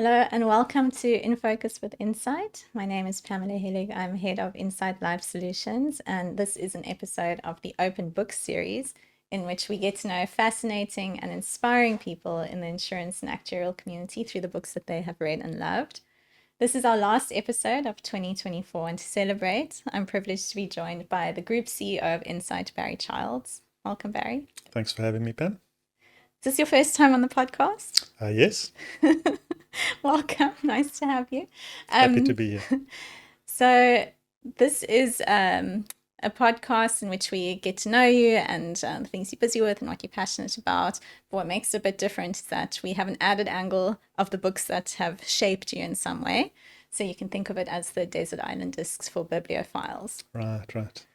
Hello and welcome to In Focus with Insight. My name is Pamela Hellig. I'm head of Insight Life Solutions, and this is an episode of the Open Book series in which we get to know fascinating and inspiring people in the insurance and actuarial community through the books that they have read and loved. This is our last episode of 2024, and to celebrate, I'm privileged to be joined by the Group CEO of Insight, Barry Childs. Welcome, Barry. Thanks for having me, Pam. Is this your first time on the podcast? Yes, Welcome. Nice to have you. happy to be here. So, this is a podcast in which we get to know you and the things you're busy with and what you're passionate about. But what makes it a bit different is that we have an added angle of the books that have shaped you in some way. So, you can think of it as the desert island discs for bibliophiles. Right.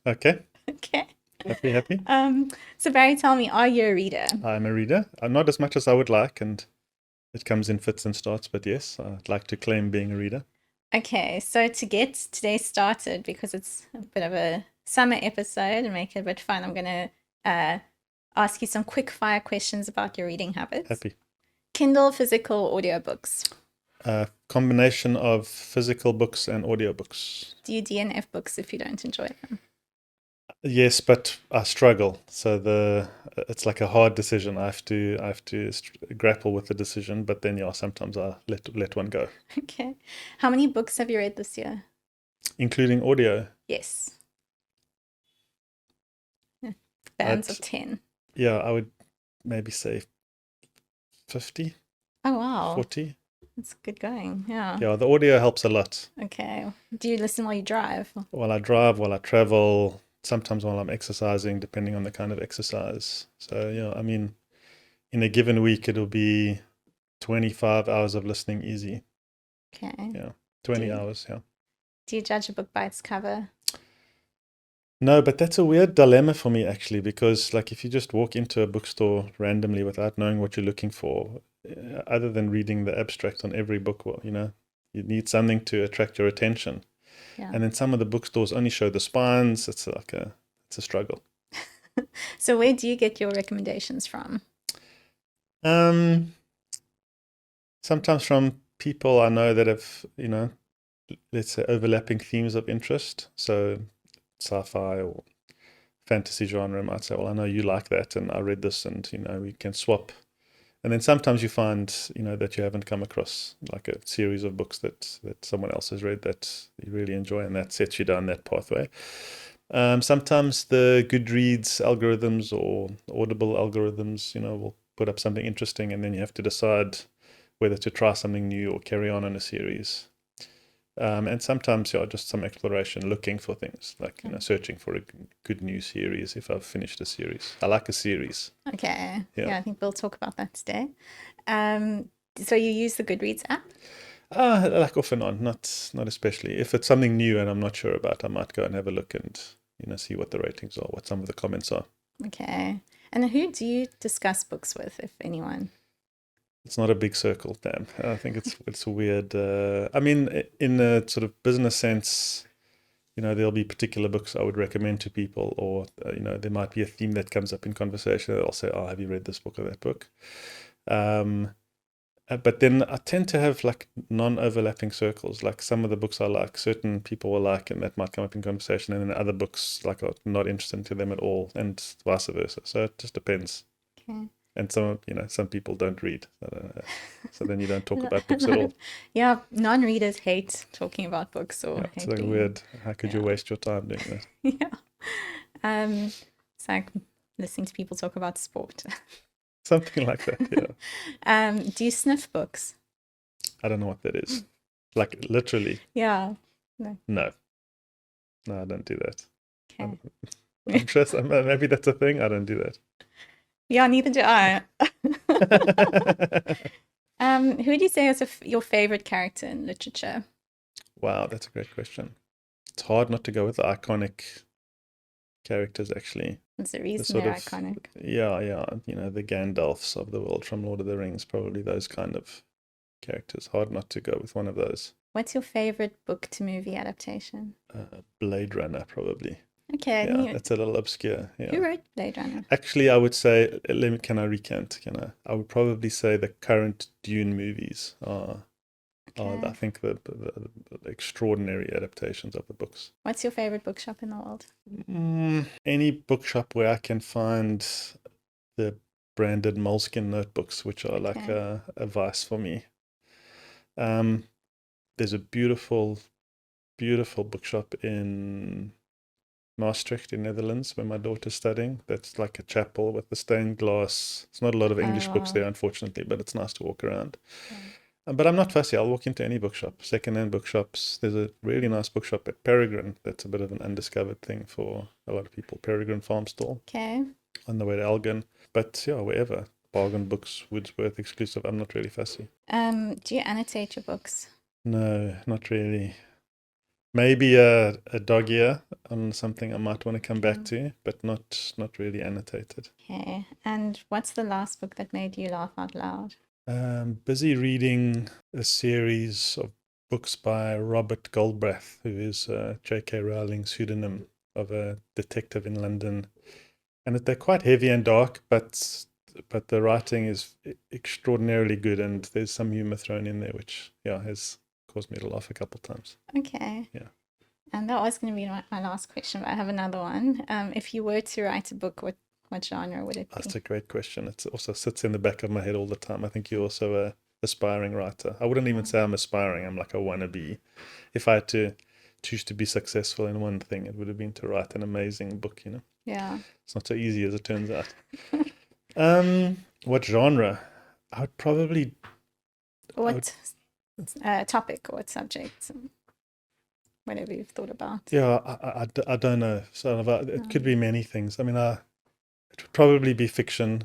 Okay, Okay. happy. So, Barry, tell me, are you a reader? I'm a reader. Not as much as I would like, and it comes in fits and starts, but yes, I'd like to claim being a reader. Okay, so to get today started, because it's a bit of a summer episode and make it a bit fun, I'm going to ask you some quick fire questions about your reading habits. Happy. Kindle, physical, audiobooks. Combination of physical books and audiobooks. Do you DNF books if you don't enjoy them? Yes, but I struggle. So it's like a hard decision. I have to grapple with the decision, but then sometimes I let one go, Okay. How many books have you read this year? including audio. Yes. Bands of 10. Yeah, I would maybe say 50, Oh, wow. 40. That's good going. Yeah. Yeah, the audio helps a lot. Okay. Do you listen while you drive? While I drive, while I travel, sometimes while I'm exercising, depending on the kind of exercise. So, yeah, I mean, in a given week, it'll be 25 hours of listening easy. Okay. Yeah, 20 Do you- hours, yeah. Do you judge a book by its cover? No, but that's a weird dilemma for me, actually, because like if you just walk into a bookstore randomly without knowing what you're looking for, other than reading the abstract on every book, well, you need something to attract your attention. Yeah. And then some of the bookstores only show the spines. It's a struggle. So where do you get your recommendations from? Sometimes from people I know that have, let's say overlapping themes of interest. So sci-fi or fantasy genre might say, well, I know you like that and I read this and, we can swap. And then sometimes you find, that you haven't come across like a series of books that someone else has read that you really enjoy and that sets you down that pathway. Sometimes the Goodreads algorithms or Audible algorithms, will put up something interesting and then you have to decide whether to try something new or carry on in a series. And sometimes, just some exploration, looking for things, like, searching for a good new series if I've finished a series. I like a series. Okay. Yeah. Yeah, I think we'll talk about that today. So you use the Goodreads app? Like off and on, not especially. If it's something new and I'm not sure about, I might go and have a look and, see what the ratings are, what some of the comments are. Okay. And who do you discuss books with, if anyone? It's not a big circle, damn. I think it's weird. I mean, in a sort of business sense, there'll be particular books I would recommend to people, or there might be a theme that comes up in conversation. I'll say, "Oh, have you read this book or that book?" But then I tend to have like non-overlapping circles. Like some of the books I like, certain people will like, and that might come up in conversation. And then other books like are not interesting to them at all, and vice versa. So it just depends. Okay. And some people don't read. So then you don't talk about books at all. Yeah, non-readers hate talking about books or Yeah, it's hate like being... weird. How could you Yeah. waste your time doing that? Yeah. It's like listening to people talk about sport. Something like that, yeah. Do you sniff books? I don't know what that is. Like literally. Yeah. No, I don't do that. Okay. I'm sure maybe that's a thing. I don't do that. Yeah, neither do I. Who would you say is your favorite character in literature? Wow, that's a great question. It's hard not to go with the iconic characters, actually. What's the reason sort they're of- iconic? Yeah. The Gandalfs of the world from Lord of the Rings, probably those kind of characters. Hard not to go with one of those. What's your favorite book to movie adaptation? Blade Runner, probably. Okay, and Yeah, that's a little obscure. who Yeah. wrote Blade Runner? Actually, I would say, can I recant? I would probably say the current Dune movies are I Okay. think, the extraordinary adaptations of the books. What's your favorite bookshop in the world? Any bookshop where I can find the branded moleskin notebooks, which are like Okay. a vice for me. Um, there's a beautiful, beautiful bookshop in Maastricht in Netherlands where my daughter's studying. That's like a chapel with the stained glass. It's not a lot of Oh, English books wow. there, unfortunately, but it's nice to walk around. Yeah. But I'm not fussy. I'll walk into any bookshop, second-hand bookshops. There's a really nice bookshop at Peregrine. That's a bit of an undiscovered thing for a lot of people. Peregrine Farm Stall Okay. on the way to Elgin. But yeah, wherever. Bargain Books, Woodsworth exclusive. I'm not really fussy. Do you annotate your books? No, not really. Maybe a dog ear on something I might want to come back to, but not really annotated. Okay. And what's the last book that made you laugh out loud? Busy reading a series of books by Robert Galbraith, who is J.K. Rowling's pseudonym of a detective in London. And they're quite heavy and dark, but the writing is extraordinarily good, and there's some humor thrown in there, which has caused me to laugh a couple of times. Okay. Yeah. And that was going to be my last question, but I have another one. If you were to write a book, what genre would it That's be? a great question. It also sits in the back of my head all the time. I think you're also a aspiring writer. I wouldn't even say I'm aspiring. I'm like a wannabe. If I had to choose to be successful in one thing, it would have been to write an amazing book. Yeah. It's not so easy as it turns out. What genre? I would probably I would, What topic or what subject? Whatever you've thought about. yeah, I don't know. So it could be many things. I mean, it would probably be fiction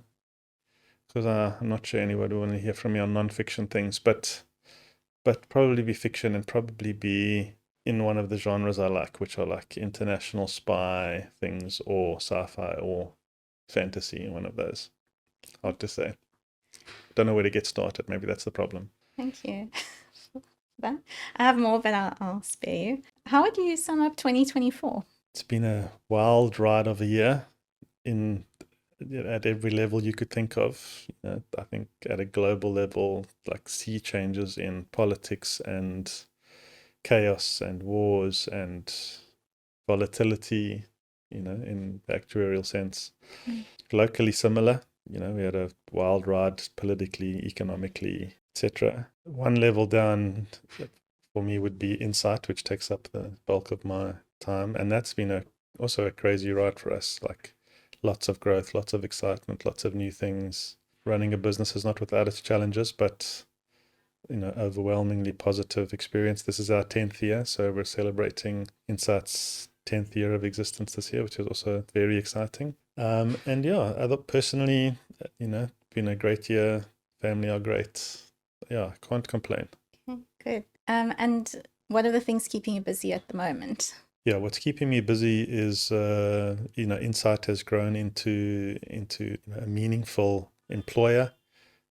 because I'm not sure anybody would want to hear from me on non-fiction things, but probably be fiction and probably be in one of the genres I like, which are like international spy things or sci-fi or fantasy, one of those. Hard to say. Don't know where to get started. Maybe that's the problem. Thank you for that. I have more, but I'll spare you. How would you sum up 2024? It's been a wild ride of a year in at every level you could think of. I think at a global level, like sea changes in politics and chaos and wars and volatility, in the actuarial sense. Locally similar, we had a wild ride politically, economically, etc. One level down for me would be insight, which takes up the bulk of my time. And that's been also a crazy ride for us. Like lots of growth, lots of excitement, lots of new things. Running a business is not without its challenges, but overwhelmingly positive experience. This is our 10th year, so we're celebrating Insight's 10th year of existence this year, which is also very exciting. And yeah, personally, been a great year. Family are great. Yeah, can't complain. Okay, good. And what are the things keeping you busy at the moment? Yeah, what's keeping me busy is Insight has grown into a meaningful employer,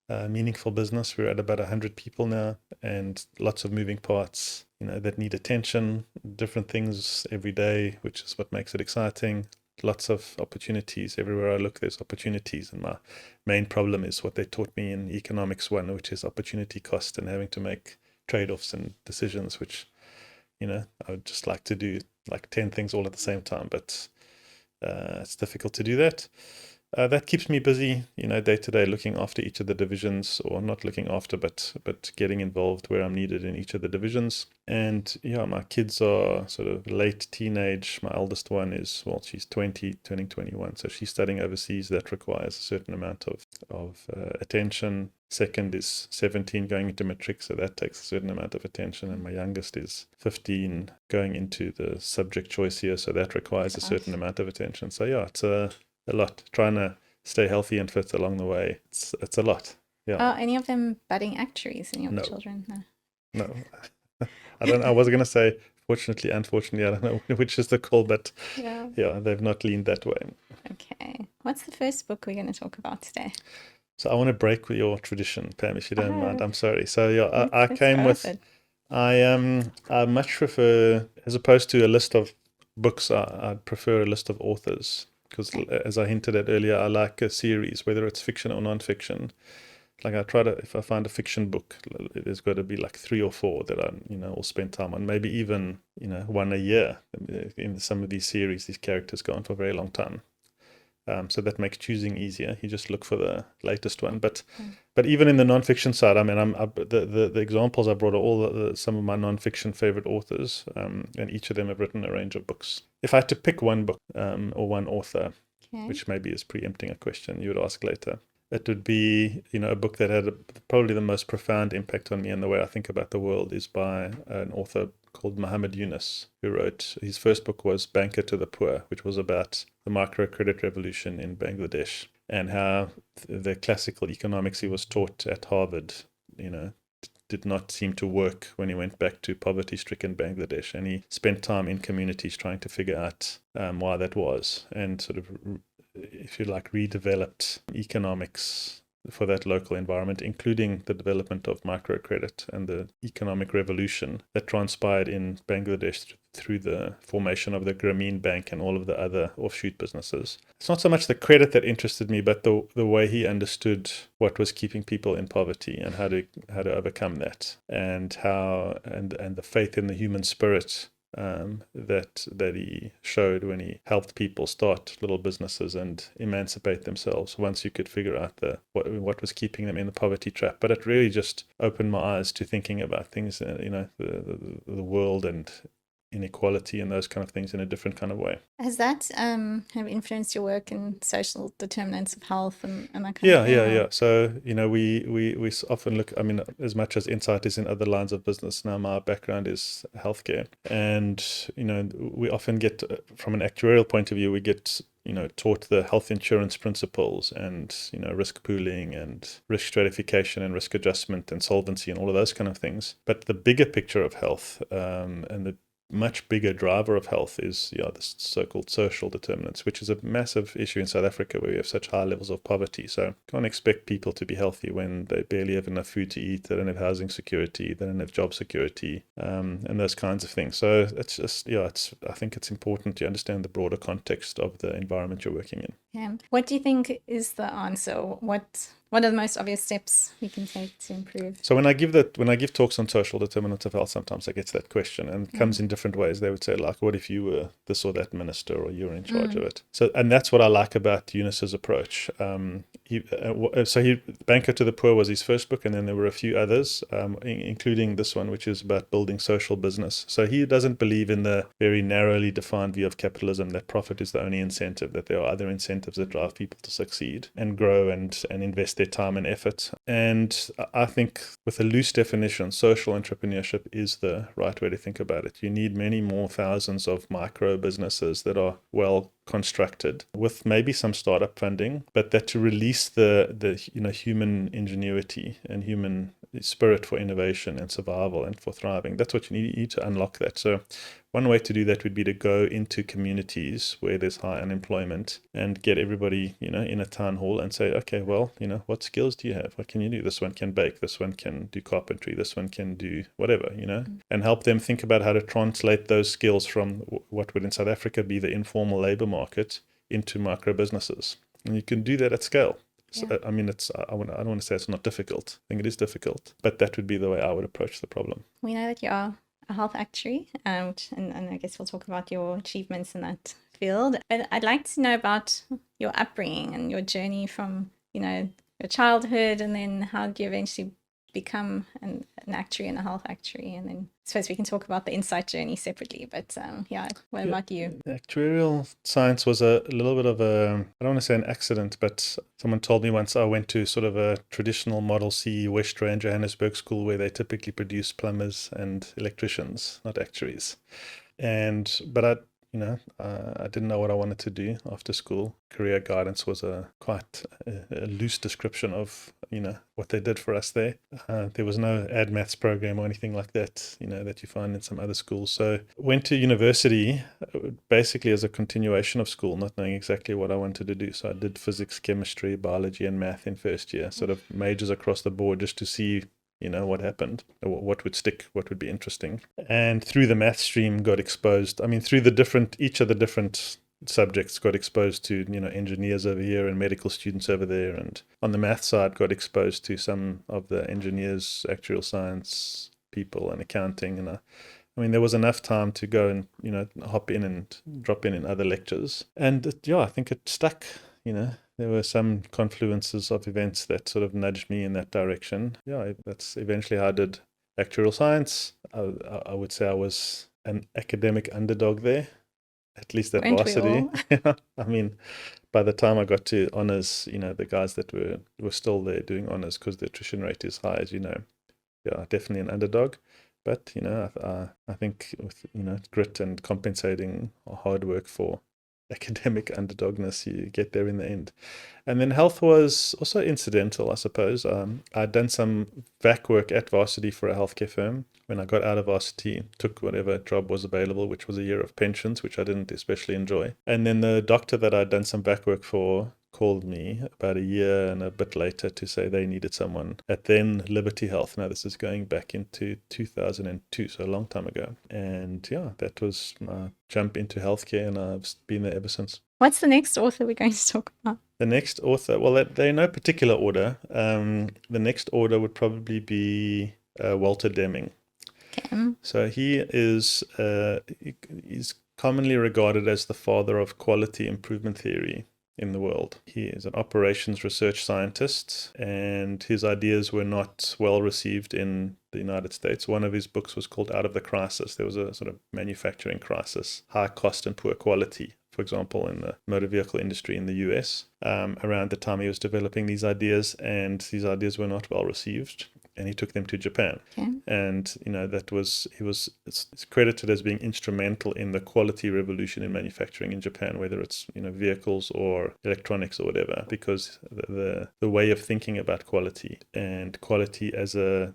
meaningful business. We're at about 100 people now, and lots of moving parts, that need attention, different things every day, which is what makes it exciting. Lots of opportunities. Everywhere I look, there's opportunities. And my main problem is what they taught me in Economics 1, which is opportunity cost and having to make trade-offs and decisions, which, I would just like to do like 10 things all at the same time, but it's difficult to do that. That keeps me busy, day to day, looking after each of the divisions, or not looking after, but getting involved where I'm needed in each of the divisions. And yeah, my kids are sort of late teenage. My eldest one is, well, she's 20, turning 21, so she's studying overseas. That requires a certain amount of attention. Second is 17, going into matric, so that takes a certain amount of attention. And my youngest is 15, going into the subject choice here, so that requires a certain amount of attention. So yeah, it's a lot. Trying to stay healthy and fit along the way. It's a lot. Yeah. Are any of them budding actuaries in your No. children? No. I was gonna say fortunately, unfortunately, I don't know which is the call, but yeah, they've not leaned that way. Okay. What's the first book we're going to talk about today? So I want to break with your tradition, Pam, if you don't mind. Oh, I'm sorry. So yeah, I let's came go with with it. I much prefer, as opposed to a list of books, I'd prefer a list of authors because, as I hinted at earlier, I like a series, whether it's fiction or non-fiction. Like I try to, if I find a fiction book, there's got to be like 3 or 4 that I, will spend time on. Maybe even, one a year. In some of these series, these characters go on for a very long time. So that makes choosing easier. You just look for the latest one. But even in the nonfiction side, I mean, the examples I brought are all some of my nonfiction favorite authors, and each of them have written a range of books. If I had to pick one book or one author, which maybe is preempting a question you would ask later, it would be, a book that had probably the most profound impact on me and the way I think about the world is by an author called Muhammad Yunus, who wrote, his first book was Banker to the Poor, which was about the microcredit revolution in Bangladesh and how the classical economics he was taught at Harvard, did not seem to work when he went back to poverty-stricken Bangladesh. And he spent time in communities trying to figure out why that was and sort of, if you like, redeveloped economics for that local environment, including the development of microcredit and the economic revolution that transpired in Bangladesh through the formation of the Grameen Bank and all of the other offshoot businesses. It's not so much the credit that interested me, but the way he understood what was keeping people in poverty and how to overcome that, and how and the faith in the human spirit that he showed when he helped people start little businesses and emancipate themselves once you could figure out what was keeping them in the poverty trap. But it really just opened my eyes to thinking about things, the world and inequality and those kind of things in a different kind of way. Has that have influenced your work in social determinants of health and that kind Yeah, of thing? yeah. So, we often look, I mean, as much as insight is in other lines of business, now my background is healthcare. And, we often get, from an actuarial point of view, we get, taught the health insurance principles and, risk pooling and risk stratification and risk adjustment and solvency and all of those kind of things. But the bigger picture of health and the much bigger driver of health is the so-called social determinants, which is a massive issue in South Africa where we have such high levels of poverty. So can't expect people to be healthy when they barely have enough food to eat, they don't have housing security, they don't have job security, and those kinds of things. So it's just, I think it's important to understand the broader context of the environment you're working in. Yeah. What do you think is the answer? What are the most obvious steps we can take to improve? So when I give talks on social determinants of health, sometimes I get to that question, and it comes in different ways. They would say, like, what if you were this or that minister, or you were in charge of it? So, and that's what I like about Yunus's approach. Banker to the Poor was his first book, and then there were a few others, including this one, which is about building social business. So he doesn't believe in the very narrowly defined view of capitalism that profit is the only incentive, that there are other incentives that drive people to succeed and grow and invest their time and effort. And I think with a loose definition, social entrepreneurship is the right way to think about it. You need many more thousands of micro businesses that are well constructed with maybe some startup funding, but that to release the human ingenuity and human spirit for innovation and survival and for thriving. That's what you need to unlock that. So one way to do that would be to go into communities where there's high unemployment and get everybody, in a town hall and say, okay, well, what skills do you have? What can you do? This one can bake, this one can do carpentry, this one can do whatever, and help them think about how to translate those skills from what would in South Africa be the informal labor market into micro businesses. And you can do that at scale. So, Yeah. I mean, I don't want to say it's not difficult. I think it is difficult, but that would be the way I would approach the problem. We know that you are a health actuary, and I guess we'll talk about your achievements in that field. But I'd like to know about your upbringing and your journey from, your childhood, and then how did you eventually become an actuary and a health actuary? And then I suppose we can talk about the insight journey separately. But what about you? Actuarial science was a little bit of I don't want to say an accident, but someone told me once I went to sort of a traditional Model C West Rand Johannesburg school where they typically produce plumbers and electricians, not actuaries. But I didn't know what I wanted to do after school. Career guidance was quite a loose description of, what they did for us there. There was no ad maths program or anything like that, that you find in some other schools. So went to university basically as a continuation of school, not knowing exactly what I wanted to do. So I did physics, chemistry, biology, and math in first year, sort of majors across the board just to see what happened, or what would stick, what would be interesting. And through the math stream got exposed, through each of the different subjects got exposed to, engineers over here and medical students over there. And on the math side got exposed to some of the engineers, actuarial science people and accounting. And there was enough time to go and, hop in and drop in other lectures. And I think it stuck, There were some confluences of events that sort of nudged me in that direction. Yeah, that's eventually how I did actuarial science. I would say I was an academic underdog there, at least at Weren't we varsity. all? By the time I got to honors, the guys that were still there doing honors, because the attrition rate is high, as you know. Yeah, definitely an underdog. But, I think with, grit and compensating hard work for academic underdogness, you get there in the end. And then health was also incidental, I suppose. I'd done some VAC work at varsity for a healthcare firm. When I got out of varsity, took whatever job was available, which was a year of pensions, which I didn't especially enjoy. And then the doctor that I'd done some VAC work for called me about a year and a bit later to say they needed someone at then Liberty Health. Now, this is going back into 2002, so a long time ago. And yeah, that was my jump into healthcare, and I've been there ever since. What's the next author we're going to talk about? The next author, well, they're in no particular order. The next order would probably be Walter Deming. Okay. So he is commonly regarded as the father of quality improvement theory in the world. He is an operations research scientist, and his ideas were not well received in the United States. One of his books was called Out of the Crisis. There was a sort of manufacturing crisis, high cost and poor quality, for example, in the motor vehicle industry in the US, around the time he was developing these ideas, and these ideas were not well received. And he took them to Japan. Okay. And, it's credited as being instrumental in the quality revolution in manufacturing in Japan, whether it's, vehicles or electronics or whatever, because the way of thinking about quality and quality as a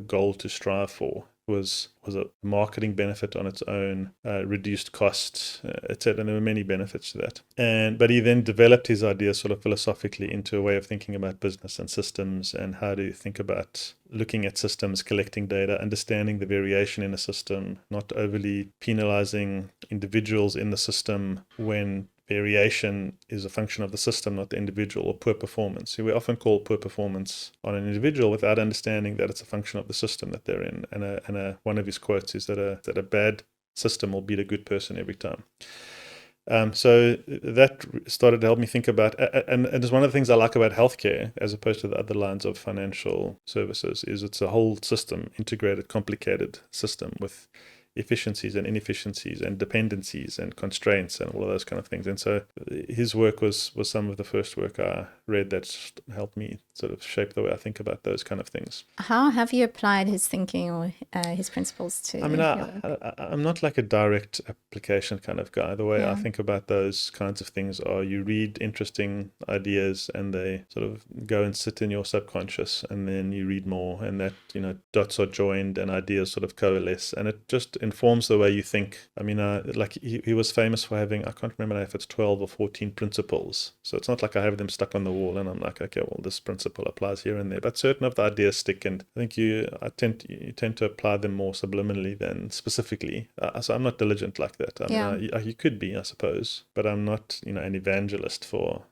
goal to strive for was a marketing benefit on its own, reduced costs, etc. And there were many benefits to that. But he then developed his ideas sort of philosophically into a way of thinking about business and systems, and how to think about looking at systems, collecting data, understanding the variation in a system, not overly penalizing individuals in the system when variation is a function of the system, not the individual, or poor performance. So we often call poor performance on an individual without understanding that it's a function of the system that they're in. And one of his quotes is that a bad system will beat a good person every time. So that started to help me think about, and it's one of the things I like about healthcare, as opposed to the other lines of financial services, is it's a whole system, integrated, complicated system with efficiencies and inefficiencies and dependencies and constraints and all of those kind of things. And so his work was some of the first work I read that helped me sort of shape the way I think about those kind of things. How have you applied his thinking or his principles to your work? I'm not like a direct application kind of guy. The way I Yeah. think about those kinds of things are, you read interesting ideas and they sort of go and sit in your subconscious, and then you read more, and that, dots are joined and ideas sort of coalesce, and it just informs the way you think. Like he was famous for having, I can't remember if it's 12 or 14 principles. So it's not like I have them stuck on the wall and I'm like, okay, well, this principle applies here and there. But certain of the ideas stick, and I think you tend to apply them more subliminally than specifically. So I'm not diligent like that. You could be, I suppose, but I'm not, an evangelist for,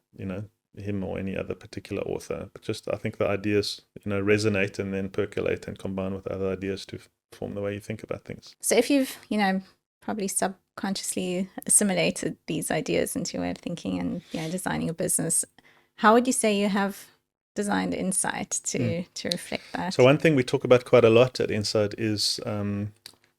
him or any other particular author. But just, I think the ideas, resonate and then percolate and combine with other ideas to form the way you think about things. So if you've, probably subconsciously assimilated these ideas into your way of thinking and, designing a business, how would you say you have designed Insight to reflect that? So one thing we talk about quite a lot at Insight is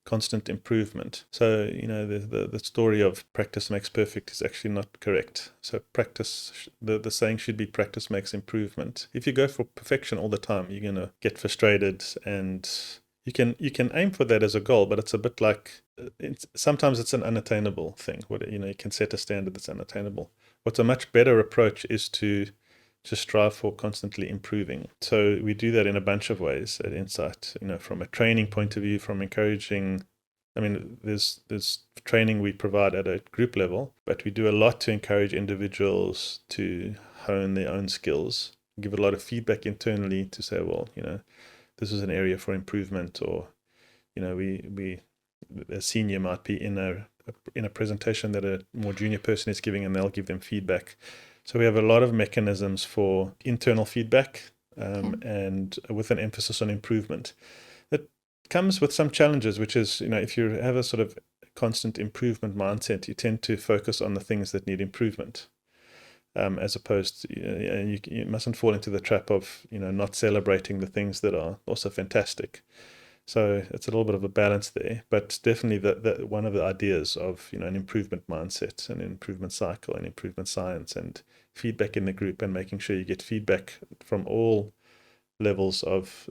constant improvement. So, the story of practice makes perfect is actually not correct. So practice, the saying should be practice makes improvement. If you go for perfection all the time, you're going to get frustrated, and you can aim for that as a goal, but it's a bit like, sometimes it's an unattainable thing. You can set a standard that's unattainable. What's a much better approach is to strive for constantly improving. So we do that in a bunch of ways at Insight, from a training point of view, from encouraging, there's training we provide at a group level, but we do a lot to encourage individuals to hone their own skills, give a lot of feedback internally to say, well, this is an area for improvement, or we a senior might be in a presentation that a more junior person is giving, and they'll give them feedback. So we have a lot of mechanisms for internal feedback, and with an emphasis on improvement. That comes with some challenges, which is, if you have a sort of constant improvement mindset, you tend to focus on the things that need improvement, as opposed to, you mustn't fall into the trap of, not celebrating the things that are also fantastic. So it's a little bit of a balance there, but definitely the one of the ideas of, an improvement mindset, an improvement cycle, and improvement science, and feedback in the group, and making sure you get feedback from all levels of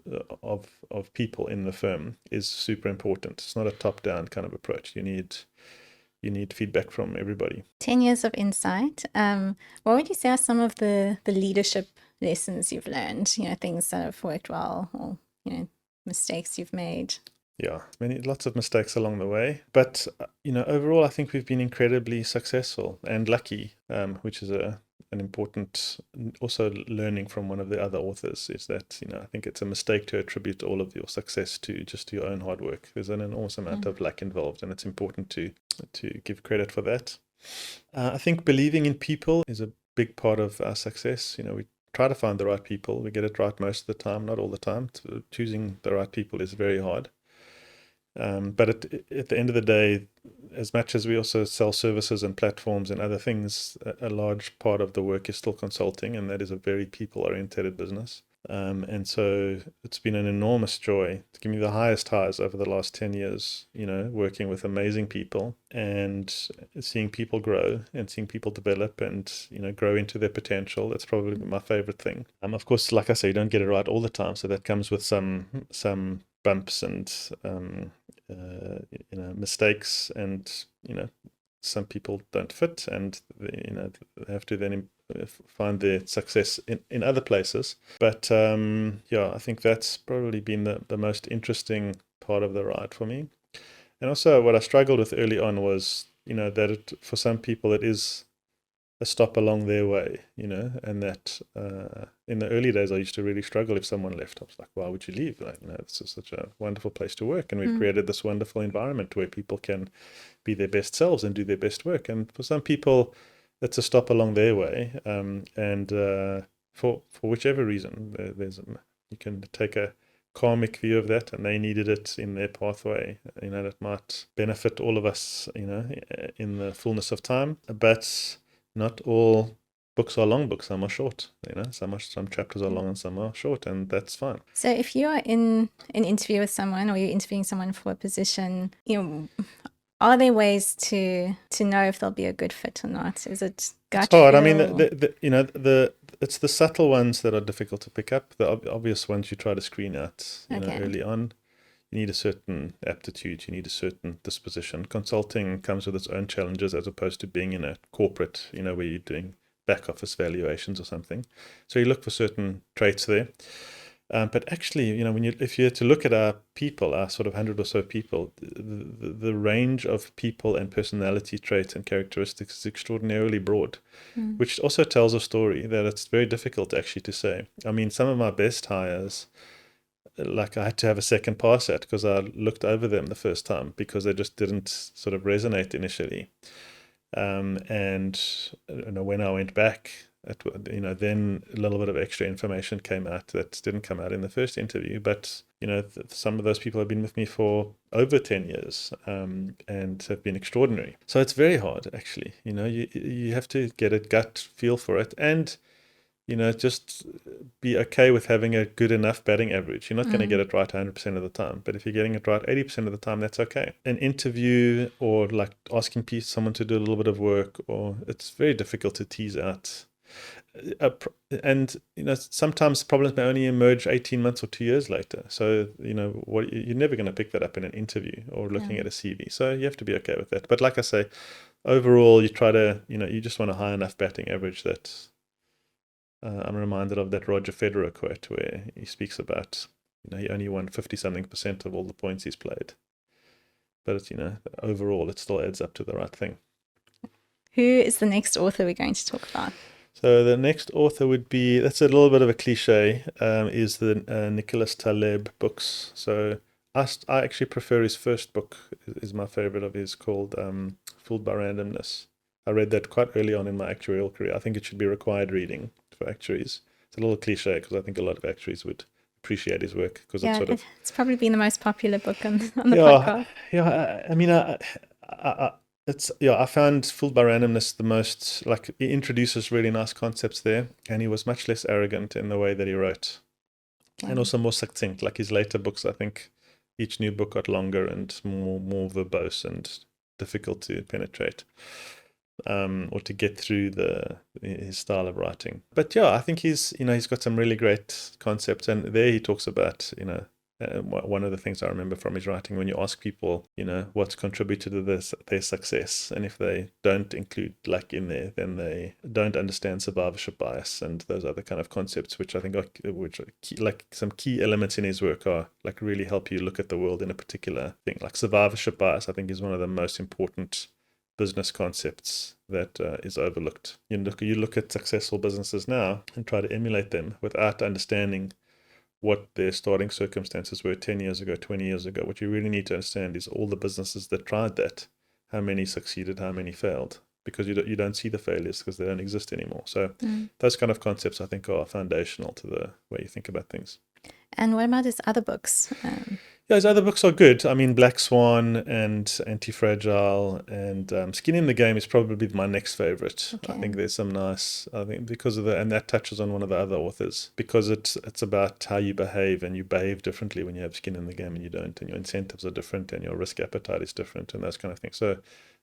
people in the firm is super important. It's not a top-down kind of approach. You need feedback from everybody. 10 years of insight. What would you say are some of the leadership lessons you've learned? Things that have worked well, or mistakes you've made? Yeah, lots of mistakes along the way, but overall, I think we've been incredibly successful and lucky, which is an important, also learning from one of the other authors, is that I think it's a mistake to attribute all of your success to just your own hard work. There's an enormous amount of luck involved, and it's important to give credit for that. I think believing in people is a big part of our success. We try to find the right people. We get it right most of the time, not all the time. Choosing the right people is very hard. But at the end of the day, as much as we also sell services and platforms and other things, a large part of the work is still consulting, and that is a very people-oriented business. And so it's been an enormous joy to give me the highest highs over the last 10 years, working with amazing people and seeing people grow and seeing people develop and, grow into their potential. That's probably my favorite thing. Of course, like I say, you don't get it right all the time. So that comes with some bumps and, mistakes, and, some people don't fit, and, they have to then find their success in other places. But I think that's probably been the most interesting part of the ride for me. And also what I struggled with early on was, that for some people it is a stop along their way, and that in the early days I used to really struggle if someone left. I was like, why would you leave? This is such a wonderful place to work, and we've created this wonderful environment where people can be their best selves and do their best work. And for some people, it's a stop along their way, and for whichever reason, you can take a karmic view of that, and they needed it in their pathway, that might benefit all of us, in the fullness of time. But not all books are long books. Some are short. Some chapters are long and some are short, and that's fine. So if you are in an interview with someone, or you're interviewing someone for a position, are there ways to know if they'll be a good fit or not? Is it gut It's hard. feel? I mean, it's the subtle ones that are difficult to pick up. The obvious ones you try to screen out, early on. You need a certain aptitude. You need a certain disposition. Consulting comes with its own challenges, as opposed to being in a corporate, where you're doing back office valuations or something. So you look for certain traits there. But actually, if you had to look at our people, our sort of 100 or so people, the range of people and personality traits and characteristics is extraordinarily broad, which also tells a story that it's very difficult actually to say. I mean, some of my best hires, like, I had to have a second pass at, because I looked over them the first time because they just didn't sort of resonate initially. And when I went back, then a little bit of extra information came out that didn't come out in the first interview. But some of those people have been with me for over 10 years, and have been extraordinary. So it's very hard, actually. You have to get a gut feel for it, and just be okay with having a good enough batting average. You're not going to get it right 100% of the time, but if you're getting it right 80% of the time, that's okay. An interview, or like asking someone to do a little bit of work, or it's very difficult to tease out. And sometimes problems may only emerge 18 months or 2 years later. So you're never going to pick that up in an interview or looking at a CV. So you have to be okay with that. But like I say, overall, you try to you just want a high enough batting average that. I'm reminded of that Roger Federer quote where he speaks about, he only won 50-something% of all the points he's played. But it's, overall, it still adds up to the right thing. Who is the next author we're going to talk about? So the next author would be, that's a little bit of a cliche, is the Nicholas Taleb books. So I actually prefer his first book, is my favorite of his, called Fooled by Randomness. I read that quite early on in my actuarial career. I think it should be required reading for actuaries. It's a little cliche because I think a lot of actuaries would appreciate his work because it's Yeah, sort of, it's probably been the most popular book on the yeah, podcast. yeah. I mean, it's yeah. I found Fooled by Randomness the most, like, he introduces really nice concepts there, and he was much less arrogant in the way that he wrote, Yeah. and also more succinct. Like his later books, I think each new book got longer and more verbose and difficult to penetrate, or to get through his style of writing. But yeah, I think he's got some really great concepts, and there he talks about, one of the things I remember from his writing, when you ask people, what's contributed to their success, and if they don't include luck in there, then they don't understand survivorship bias and those other kind of concepts, which I think like some key elements in his work are like really help you look at the world in a particular thing. Like survivorship bias, I think, is one of the most important business concepts that is overlooked. You look at successful businesses now and try to emulate them without understanding what their starting circumstances were 10 years ago, 20 years ago. What you really need to understand is all the businesses that tried that, how many succeeded, how many failed, because you don't see the failures because they don't exist anymore. So those kind of concepts, I think, are foundational to the way you think about things. And what about his other books? Yeah, his other books are good. I mean, Black Swan and Anti-Fragile and Skin in the Game is probably my next favorite. I think there's some nice, I think because of and that touches on one of the other authors, because it's about how you behave, and you behave differently when you have skin in the game and you don't, and your incentives are different and your risk appetite is different and those kind of things. So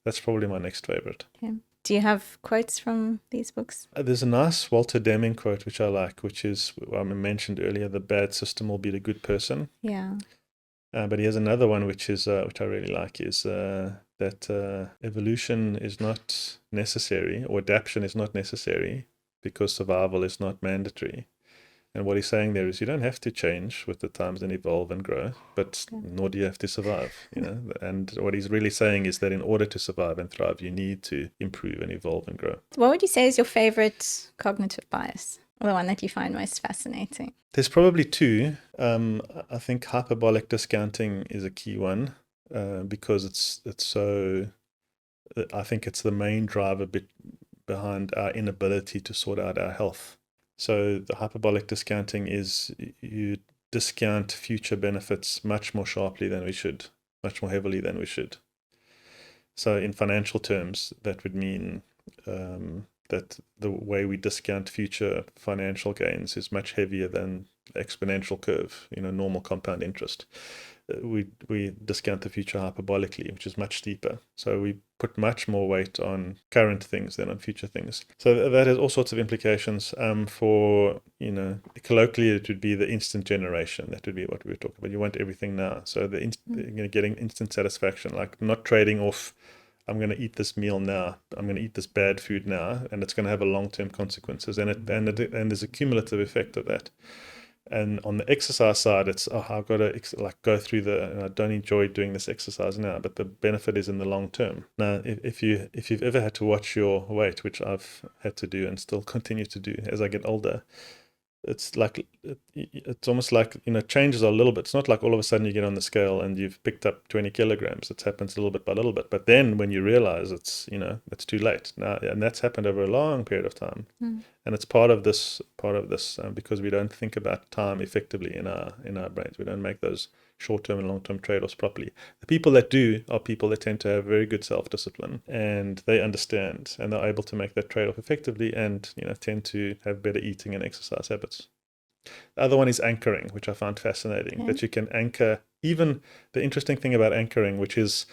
that's probably my next favorite. Okay. Do you have quotes from these books? There's a nice Walter Deming quote which I like, which is, I mentioned earlier, the bad system will beat a good person. Yeah. But he has another one which I really like, is that evolution is not necessary, or adaptation is not necessary, because survival is not mandatory. And what he's saying there is, you don't have to change with the times and evolve and grow, but nor do you have to survive. And what he's really saying is that in order to survive and thrive, you need to improve and evolve and grow. What would you say is your favorite cognitive bias, or the one that you find most fascinating? There's probably two. I think hyperbolic discounting is a key one, because it's so. I think it's the main driver behind our inability to sort out our health. So the hyperbolic discounting is, you discount future benefits much more sharply than we should, much more heavily than we should. So in financial terms, that would mean that the way we discount future financial gains is much heavier than exponential curve, normal compound interest. We discount the future hyperbolically, which is much steeper. So we put much more weight on current things than on future things. So that has all sorts of implications. For, colloquially, it would be the instant generation. That would be what we were talking about. You want everything now. So getting instant satisfaction, like not trading off, I'm going to eat this meal now, I'm going to eat this bad food now, and it's going to have a long-term consequences. And there's a cumulative effect of that. And on the exercise side, it's, I've got to go through I don't enjoy doing this exercise now, but the benefit is in the long term. Now, if you've ever had to watch your weight, which I've had to do and still continue to do as I get older, it's like, it's almost like, changes a little bit. It's not like all of a sudden you get on the scale and you've picked up 20 kilograms. It happens a little bit by little bit. But then when you realize it's too late now, and that's happened over a long period of time. And it's part of this because we don't think about time effectively in our brains. We don't make those short-term and long-term trade-offs properly. The people that do are people that tend to have very good self-discipline, and they understand, and they're able to make that trade-off effectively, and tend to have better eating and exercise habits. The other one is anchoring, which I found fascinating, that you can anchor. Even the interesting thing about anchoring, which is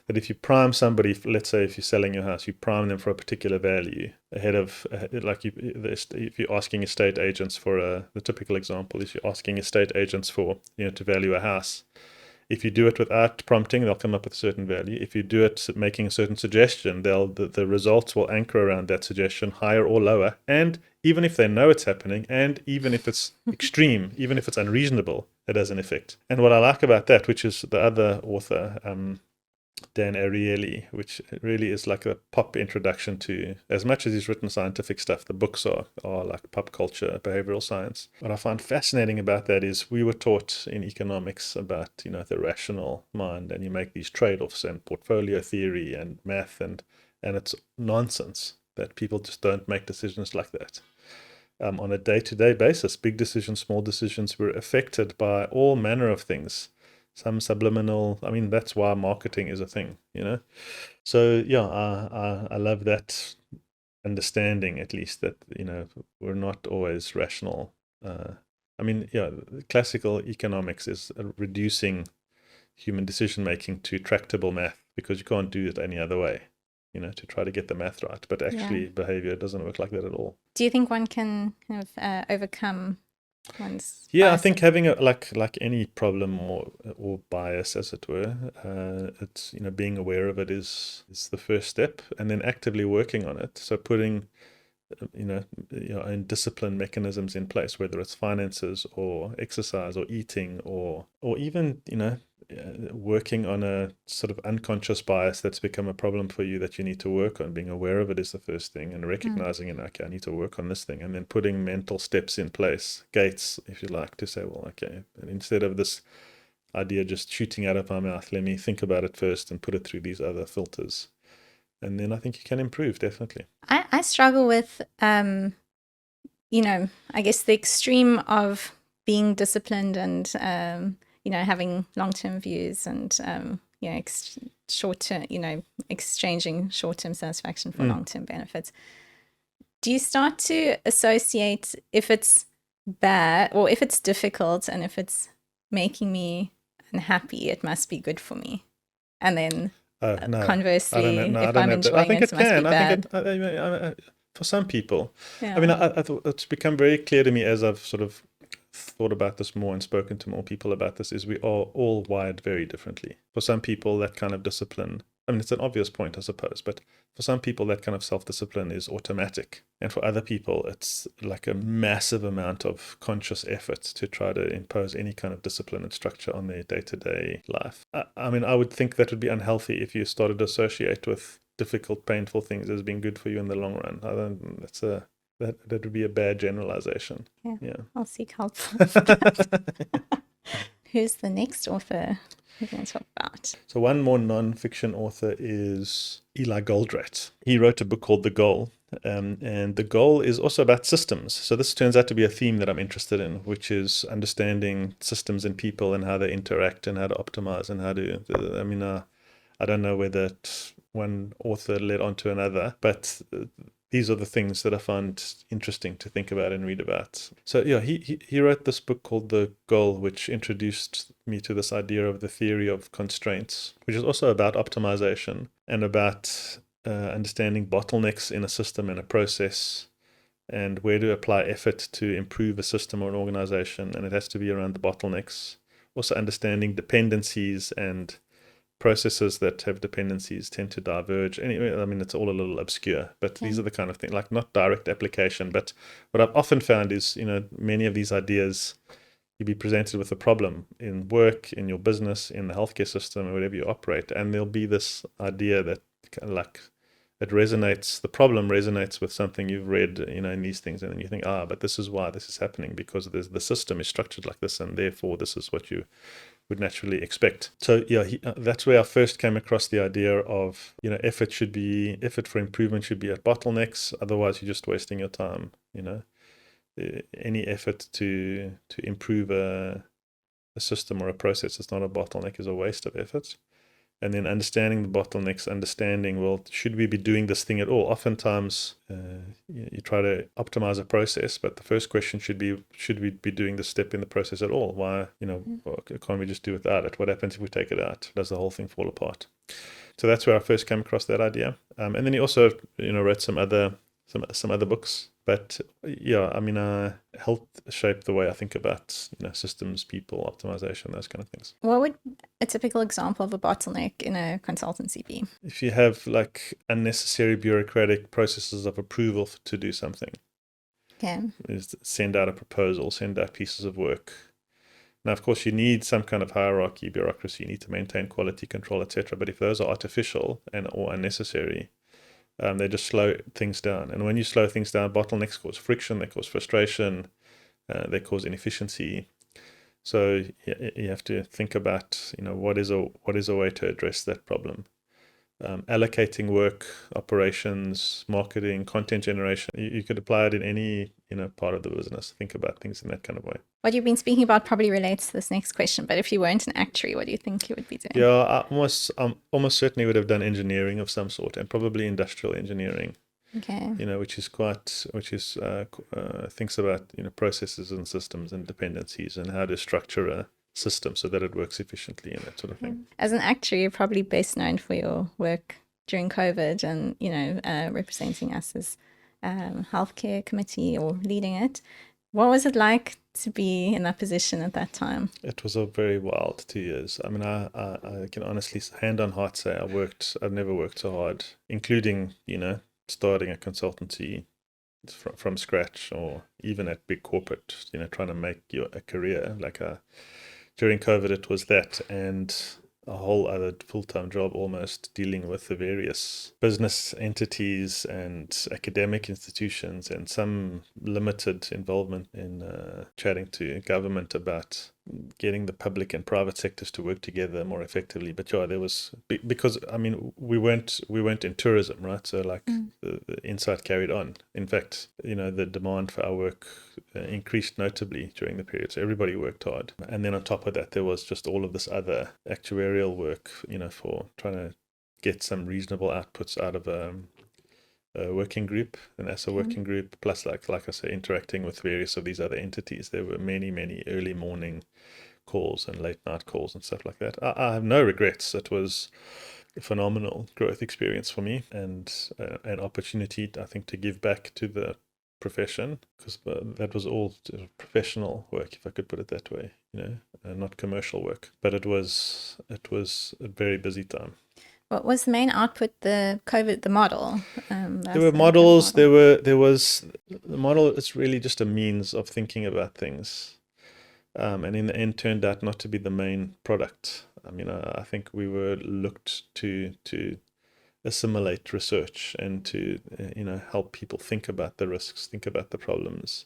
that if you prime somebody, let's say if you're selling your house, you prime them for a particular value ahead of, if you're asking estate agents for the typical example is you're asking estate agents for, to value a house. If you do it without prompting, they'll come up with a certain value. If you do it making a certain suggestion, the results will anchor around that suggestion, higher or lower. And even if they know it's happening, and even if it's extreme, even if it's unreasonable, it has an effect. And what I like about that, which is the other author, Dan Ariely, which really is like a pop introduction to, as much as he's written scientific stuff, the books are like pop culture, behavioral science. What I find fascinating about that is we were taught in economics about, the rational mind, and you make these trade-offs and portfolio theory and math, and it's nonsense that people just don't make decisions like that. On a day-to-day basis, big decisions, small decisions, we're affected by all manner of things. Some subliminal. I mean, that's why marketing is a thing, So yeah, I love that understanding, at least, that we're not always rational. I mean, yeah, classical economics is reducing human decision making to tractable math, because you can't do it any other way, to try to get the math right. But actually, behavior doesn't work like that at all. Do you think one can kind of overcome one's Yeah, I bias? think having a like any problem or bias, as it were, it's being aware of it is the first step, and then actively working on it. So putting your own discipline mechanisms in place, whether it's finances or exercise or eating or even working on a sort of unconscious bias that's become a problem for you that you need to work on. Being aware of it is the first thing, and recognizing it. Okay, I need to work on this thing, and then putting mental steps in place, gates, if you like, to say, well, okay, and instead of this idea just shooting out of my mouth, let me think about it first and put it through these other filters. And then I think you can improve, definitely. I struggle with, I guess the extreme of being disciplined and, having long-term views and, short-term, exchanging short-term satisfaction for long-term benefits. Do you start to associate if it's bad or if it's difficult and if it's making me unhappy, it must be good for me? And then No, conversely, I don't know. No, I if don't I'm have that. I enjoying think it, it must be can. I think bad. for some people. Yeah. I mean, I thought it's become very clear to me as I've sort of thought about this more and spoken to more people about this, is we are all wired very differently. For some people, that kind of discipline, I mean, it's an obvious point, I suppose, but for some people, that kind of self-discipline is automatic. And for other people, it's like a massive amount of conscious effort to try to impose any kind of discipline and structure on their day-to-day life. I mean, I would think that would be unhealthy if you started to associate with difficult, painful things as being good for you in the long run. I don't, that would be a bad generalization. Yeah. I'll seek help for that. Who's the next author we're going to talk about? So one more non-fiction author is Eli Goldratt. He wrote a book called The Goal, and The Goal is also about systems. So this turns out to be a theme that I'm interested in, which is understanding systems and people and how they interact and how to optimize and how to, I mean, I don't know whether one author led on to another, but these are the things that I find interesting to think about and read about. So yeah, he wrote this book called The Goal, which introduced me to this idea of the theory of constraints, which is also about optimization and about understanding bottlenecks in a system and a process, and where to apply effort to improve a system or an organization. And it has to be around the bottlenecks. Also understanding dependencies, and processes that have dependencies tend to diverge. Anyway, I mean, it's all a little obscure, but these are the kind of things, like not direct application. But what I've often found is, many of these ideas, you'll be presented with a problem in work, in your business, in the healthcare system, or wherever you operate, and there'll be this idea that kind of like it resonates, the problem resonates with something you've read, in these things, and then you think, but this is why this is happening, because the system is structured like this, and therefore this is what you would naturally expect. So yeah, that's where I first came across the idea of, effort for improvement should be at bottlenecks. Otherwise, you're just wasting your time. Any effort to improve a system or a process that's not a bottleneck is a waste of effort. And then understanding the bottlenecks, well, should we be doing this thing at all? Oftentimes, you try to optimize a process, but the first question should we be doing this step in the process at all? Why, can't we just do without it? What happens if we take it out? Does the whole thing fall apart? So that's where I first came across that idea. And then he also, wrote some other books. But yeah, I mean, helped shape the way I think about, systems, people, optimization, those kind of things. What would a typical example of a bottleneck in a consultancy be? If you have like unnecessary bureaucratic processes of approval to do something, Okay. is send out a proposal, send out pieces of work, Now, of course, you need some kind of hierarchy, bureaucracy, you need to maintain quality control, etc. But if those are artificial and or unnecessary, they just slow things down. And when you slow things down, bottlenecks cause friction, they cause frustration, they cause inefficiency. So you have to think about, what is a way to address that problem. Allocating work, operations, marketing, content generation. You could apply it in any part of the business. Think about things in that kind of way. What you've been speaking about probably relates to this next question, but if you weren't an actuary, what do you think you would be doing? Yeah, I almost certainly would have done engineering of some sort, and probably industrial engineering. Okay. Which thinks about processes and systems and dependencies and how to structure a system so that it works efficiently and that sort of thing. As an actuary, you're probably best known for your work during COVID and representing us as healthcare committee or leading it. What was it like to be in that position at that time? It was a very wild 2 years. I mean, I can honestly, hand on heart, say I've never worked so hard, including starting a consultancy from scratch, or even at big corporate, trying to make a career. During COVID, it was that, and a whole other full-time job almost, dealing with the various business entities and academic institutions, and some limited involvement in chatting to government about getting the public and private sectors to work together more effectively. But yeah, there was, because I mean we weren't in tourism, right? So the Insight carried on. In fact, the demand for our work increased notably during the period. So everybody worked hard, and then on top of that, there was just all of this other actuarial work, for trying to get some reasonable outputs out of a working group, an ASA working group, plus like I say, interacting with various of these other entities. There were many early morning calls and late night calls and stuff like that. I have no regrets. It was a phenomenal growth experience for me, and an opportunity, I think, to give back to the profession, because that was all professional work, if I could put it that way, not commercial work. But it was a very busy time. What was the main output? The model. There were models. There was the model. It's really just a means of thinking about things, and in the end, turned out not to be the main product. I mean, I think we were looked to assimilate research and to help people think about the risks, think about the problems,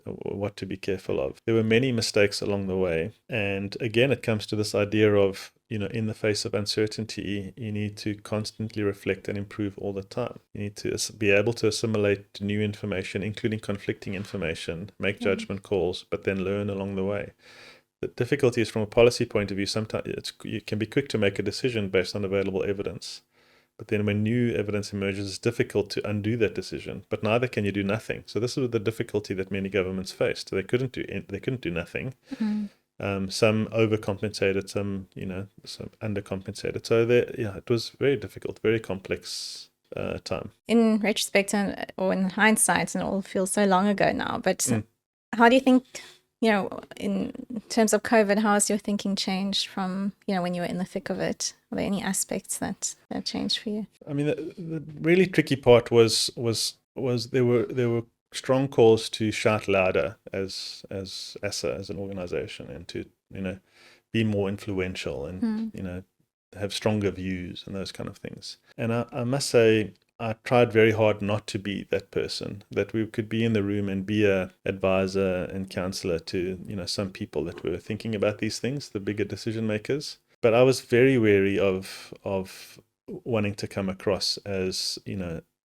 what to be careful of. There were many mistakes along the way, and again, it comes to this idea of, in the face of uncertainty, you need to constantly reflect and improve all the time. You need to be able to assimilate new information, including conflicting information, make judgment calls, but then learn along the way. The difficulty is, from a policy point of view, sometimes you can be quick to make a decision based on available evidence. But then when new evidence emerges, it's difficult to undo that decision. But neither can you do nothing. So this is the difficulty that many governments faced. They couldn't do nothing. Some overcompensated, some undercompensated. So it was very difficult, very complex time. In retrospect, or in hindsight, and it all feels so long ago now. But how do you think, in terms of COVID, how has your thinking changed from, when you were in the thick of it? Are there any aspects that changed for you? I mean, the really tricky part was there were strong calls to shout louder as ASA, as an organization, and to be more influential and have stronger views and those kind of things. And I must say, I tried very hard not to be that person, that we could be in the room and be a advisor and counselor to some people that were thinking about these things, the bigger decision makers. But I was very wary of wanting to come across as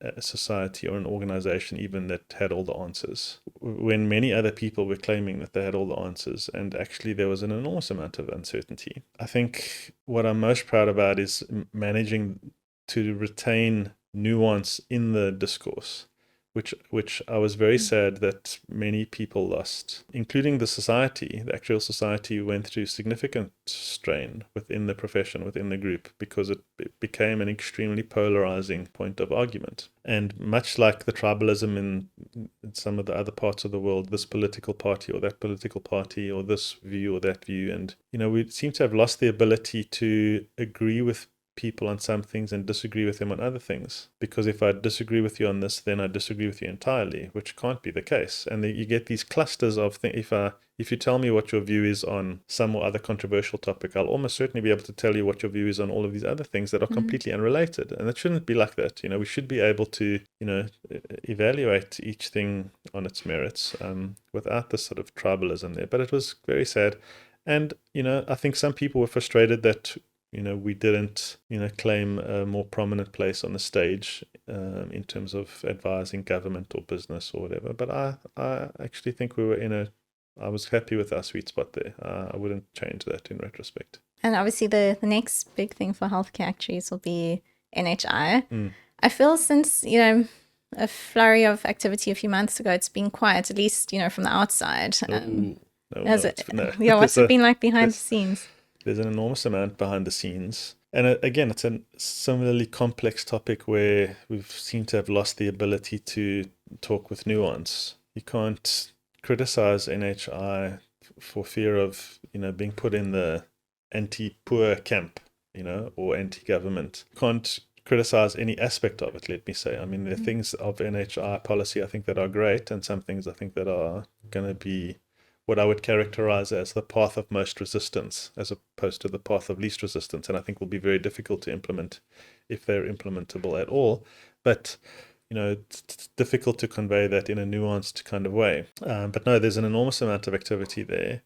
a society or an organization even that had all the answers, when many other people were claiming that they had all the answers, and actually there was an enormous amount of uncertainty. I think what I'm most proud about is managing to retain nuance in the discourse, which I was very sad that many people lost, including the society. The actual society went through significant strain within the profession, within the group, because it became an extremely polarizing point of argument. And much like the tribalism in some of the other parts of the world, this political party or that political party, or this view or that view, and we seem to have lost the ability to agree with people on some things and disagree with them on other things. Because if I disagree with you on this, then I disagree with you entirely, which can't be the case. And you get these clusters of things. If you tell me what your view is on some or other controversial topic, I'll almost certainly be able to tell you what your view is on all of these other things that are completely unrelated. And it shouldn't be like that. We should be able to, evaluate each thing on its merits without this sort of tribalism there. But it was very sad. And, I think some people were frustrated that, we didn't, claim a more prominent place on the stage in terms of advising government or business or whatever. But I actually think I was happy with our sweet spot there. I wouldn't change that in retrospect. And obviously the next big thing for healthcare actuaries will be NHI. I feel since, a flurry of activity a few months ago, it's been quiet, at least, from the outside. What's it been like behind the scenes? There's an enormous amount behind the scenes. And again, it's a similarly complex topic where we've seemed to have lost the ability to talk with nuance. You can't criticize NHI for fear of, being put in the anti-poor camp, or anti-government. You can't criticize any aspect of it, let me say. I mean, there are things of NHI policy I think that are great, and some things I think that are going to be what I would characterize as the path of most resistance, as opposed to the path of least resistance, and I think will be very difficult to implement if they're implementable at all. But it's difficult to convey that in a nuanced kind of way. But no, there's an enormous amount of activity there.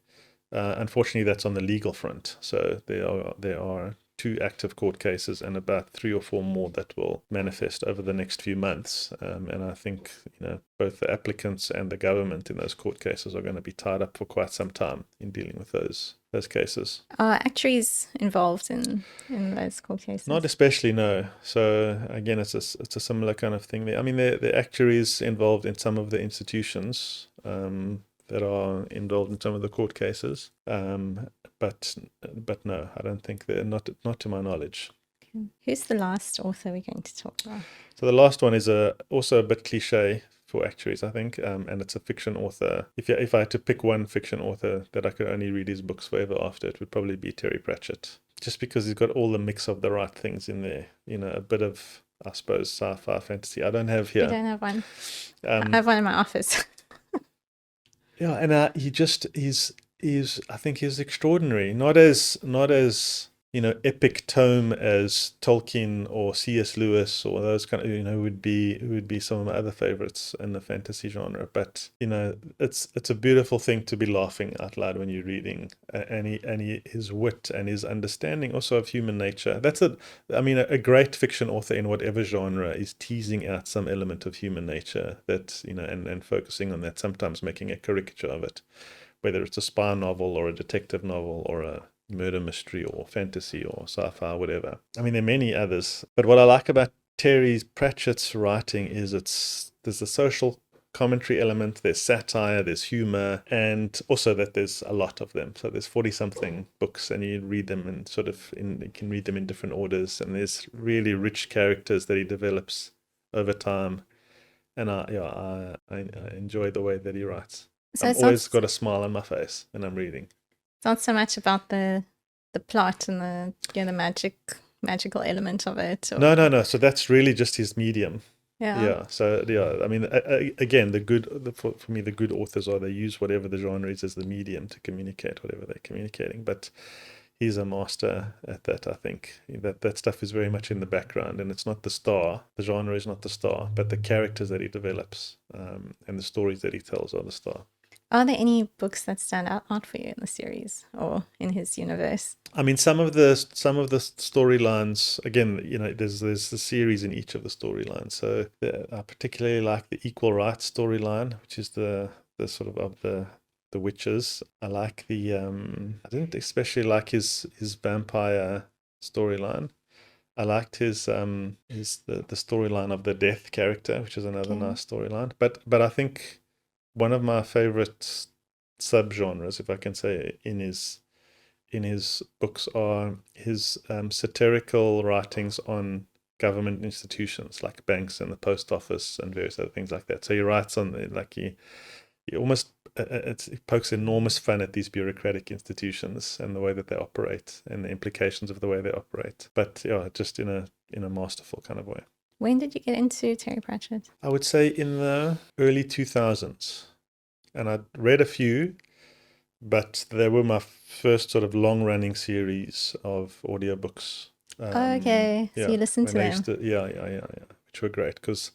Unfortunately, that's on the legal front. So there are 2 active court cases and about 3 or 4 more that will manifest over the next few months. And I think both the applicants and the government in those court cases are going to be tied up for quite some time in dealing with those cases. Are actuaries involved in those court cases? Not especially, no. So again, it's a similar kind of thing there. I mean, the actuaries involved in some of the institutions that are involved in some of the court cases. But no, I don't think they're not to my knowledge. Okay. Who's the last author we're going to talk about? So the last one is also a bit cliche for actuaries, I think, and it's a fiction author. If I had to pick one fiction author that I could only read his books forever after, it would probably be Terry Pratchett, just because he's got all the mix of the right things in there. A bit of, I suppose, sci-fi, fantasy. I don't have here. You don't have one? I have one in my office. Yeah, and he's I think he's extraordinary. Not as epic tome as Tolkien or C.S. Lewis or those kind of would be some of my other favorites in the fantasy genre. But it's a beautiful thing to be laughing out loud when you're reading, and his wit and his understanding also of human nature. A great fiction author in whatever genre is teasing out some element of human nature that and focusing on that, sometimes making a caricature of it, whether it's a spy novel or a detective novel or a murder mystery or fantasy or sci-fi, whatever. I mean, there are many others. But what I like about Terry Pratchett's writing is there's a social commentary element, there's satire, there's humor, and also that there's a lot of them. So there's 40-something books, and you read them and you can read them in different orders, and there's really rich characters that he develops over time. And I enjoy the way that he writes. So I've always got a smile on my face when I'm reading. It's not so much about the plot and the magical element of it. Or... No. So that's really just his medium. Yeah. So I mean, again, for me, the good authors they use whatever the genre is as the medium to communicate whatever they're communicating. But he's a master at that. I think that stuff is very much in the background, and it's not the star. The genre is not the star, but the characters that he develops and the stories that he tells are the star. Are there any books that stand out for you in the series or in his universe? I mean, some of the storylines, again, there's a series in each of the storylines. So I particularly like the equal rights storyline, which is the sort of the witches. I like I didn't especially like his vampire storyline. I liked his the storyline of the death character, which is another nice storyline. But I think one of my favorite subgenres, if I can say, in his books are his satirical writings on government institutions like banks and the post office and various other things like that. So he writes on he almost it pokes enormous fun at these bureaucratic institutions and the way that they operate and the implications of the way they operate. But yeah, just in a masterful kind of way. When did you get into Terry Pratchett? I would say in the early 2000s, and I'd read a few, but they were my first sort of long-running series of audiobooks. Okay, so Yeah, you listened to when I them. used to, yeah, which were great because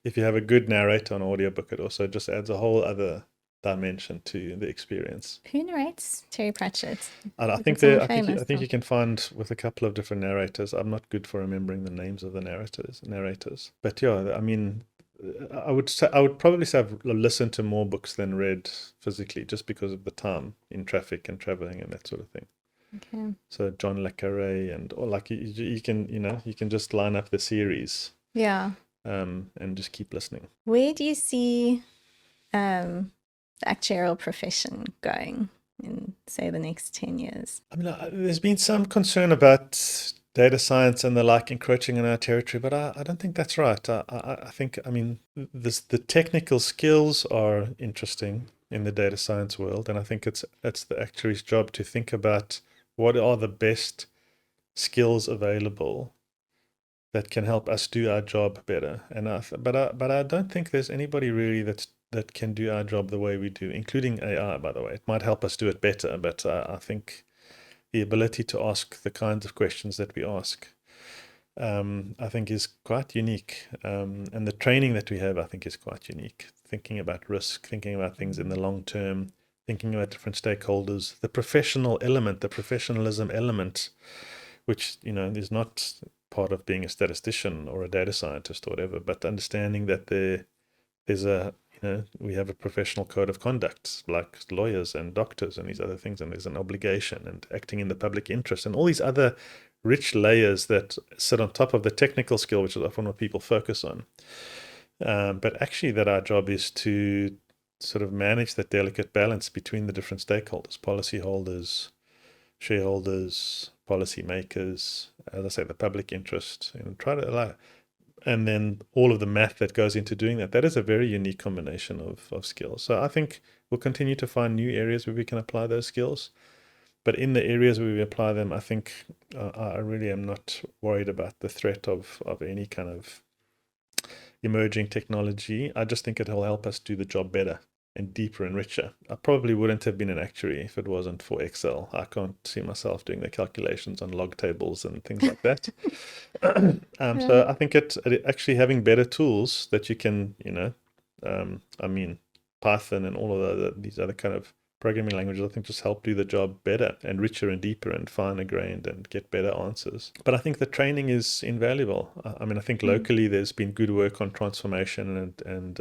if you have a good narrator on audiobook, it also just adds a whole other dimension to the experience. Who narrates Terry Pratchett? And Is it someone I famous? think you can find with a couple of different narrators. I'm not good for remembering the names of the narrators. But yeah, I mean, I would probably say I've listened to more books than read physically, just because of the time in traffic and traveling and that sort of thing. Okay. So John le Carre or like you can you can just line up the series, Yeah. and just keep listening. Where do you see the actuarial profession going in, say, the next 10 years? I mean, there's been some concern about data science and the like encroaching on our territory, but I don't think that's right. I think, I mean, the technical skills are interesting in the data science world, and I think it's the actuary's job to think about what are the best skills available that can help us do our job better. And but I don't think there's anybody really that can do our job the way we do, including AI, by the way. It might help us do it better, but I think the ability to ask the kinds of questions that we ask, I think is quite unique. And the training that we have, I think, is quite unique. Thinking about risk, thinking about things in the long term, thinking about different stakeholders, the professional element, the professionalism element, which, is not part of being a statistician or a data scientist or whatever, but understanding that there's we have a professional code of conduct, like lawyers and doctors and these other things, and there's an obligation and acting in the public interest and all these other rich layers that sit on top of the technical skill, which is often what people focus on. But actually, that our job is to sort of manage that delicate balance between the different stakeholders, policyholders, shareholders, policymakers, as I say, the public interest, and try to allow, and then all of the math that goes into doing that. That is a very unique combination of skills. So I think we'll continue to find new areas where we can apply those skills. But in the areas where we apply them, I think I really am not worried about the threat of any kind of emerging technology. I just think it'll help us do the job better and deeper and richer. I probably wouldn't have been an actuary if it wasn't for Excel. I can't see myself doing the calculations on log tables and things like that. So I think it actually having better tools that you can, I mean, Python and all of these other kind of programming languages, I think just help do the job better and richer and deeper and finer grained and get better answers. But I think the training is invaluable. I mean, I think locally there's been good work on transformation and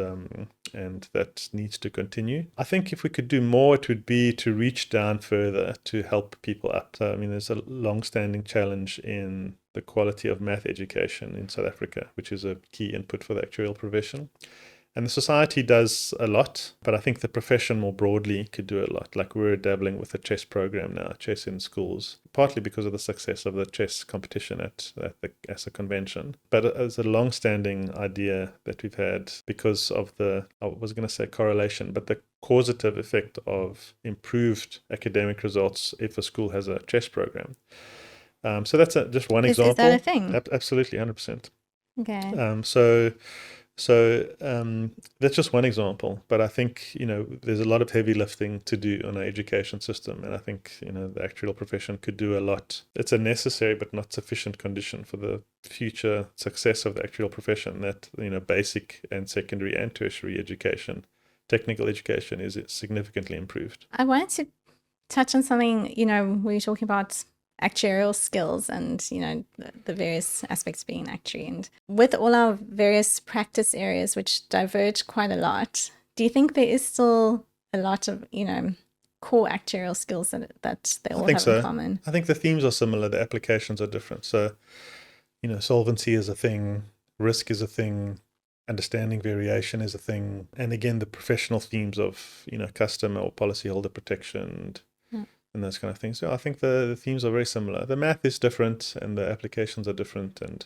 that needs to continue. I think if we could do more, it would be to reach down further to help people up. So, I mean, there's a long-standing challenge in the quality of math education in South Africa, which is a key input for the actuarial profession. And the society does a lot, but I think the profession more broadly could do a lot. Like we're dabbling with a chess program now, chess in schools, partly because of the success of the chess competition at as a convention. But as a long-standing idea that we've had because of I was going to say correlation, but the causative effect of improved academic results if a school has a chess program. So that's just one example. Is that a thing? Absolutely, 100%. Okay. So that's just one example, but I think there's a lot of heavy lifting to do on our education system, and I think the actuarial profession could do a lot. It's a necessary but not sufficient condition for the future success of the actuarial profession. That basic and secondary and tertiary education, technical education, is significantly improved. I wanted to touch on something. We were talking about actuarial skills and the various aspects being an actuary, and with all our various practice areas which diverge quite a lot, do you think there is still a lot of core actuarial skills that they all have in common? I think the themes are similar, the applications are different. So solvency is a thing, risk is a thing, understanding variation is a thing, and again the professional themes of customer or policyholder protection and those kind of things. So I think the themes are very similar. The math is different and the applications are different, and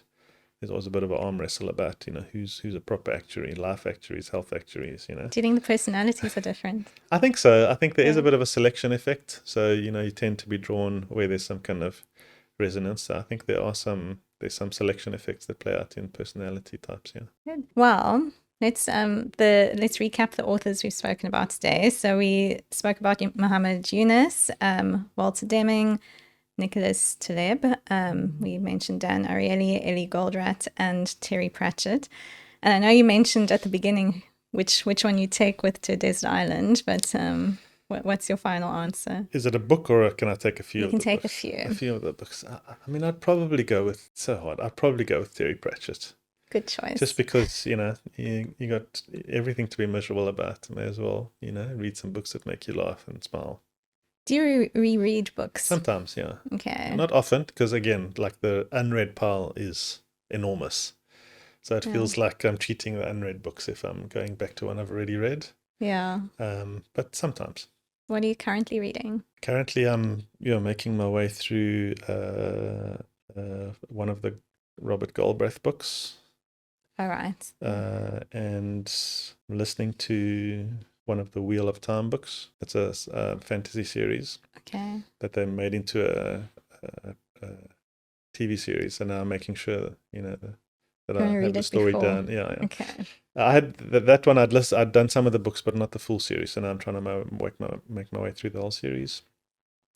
there's always a bit of an arm wrestle about, who's a proper actuary, life actuaries, health actuaries. Do you think the personalities are different? I think so. I think there is Yeah. a bit of a selection effect. So, you tend to be drawn where there's some kind of resonance. So I think there's some selection effects that play out in personality types. Yeah. Good. Well, let's recap the authors we've spoken about today. So we spoke about Muhammad Yunus, Walter Deming, Nicholas Taleb. We mentioned Dan Ariely, Ellie Goldratt, and Terry Pratchett. And I know you mentioned at the beginning which one you take with To a Desert Island, but what's your final answer? Is it a book, or can I take a few You of can the take a books? few. A few of the books. I mean, I'd probably go with, so hard. I'd probably go with Terry Pratchett. Good choice. Just because, you got everything to be miserable about. May as well, read some books that make you laugh and smile. Do you reread books? Sometimes, yeah. Okay. Not often, because again, like the unread pile is enormous. So it feels like I'm cheating the unread books if I'm going back to one I've already read. Yeah. But sometimes. What are you currently reading? Currently, I'm making my way through one of the Robert Galbraith books. All right. And listening to one of the Wheel of Time books. It's a fantasy series. Okay. That they made into a TV series, and now I'm making sure that I have the story down. Yeah. Okay. I had that one. I'd done some of the books, but not the full series. So now I'm trying to make my way through the whole series.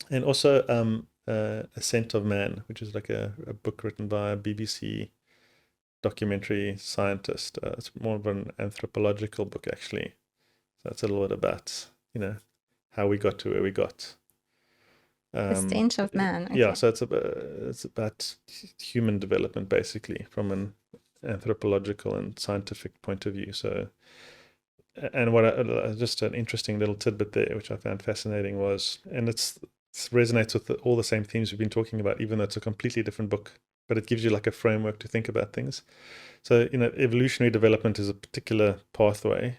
And also Ascent of Man, which is like a book written by a BBC documentary scientist. It's more of an anthropological book, actually. So it's a little bit about how we got to where we got. Ascent of Man. Okay. Yeah, so it's about human development, basically, from an anthropological and scientific point of view. So, and just an interesting little tidbit there, which I found fascinating, was, and it resonates with all the same themes we've been talking about, even though it's a completely different book, but it gives you like a framework to think about things. So, evolutionary development is a particular pathway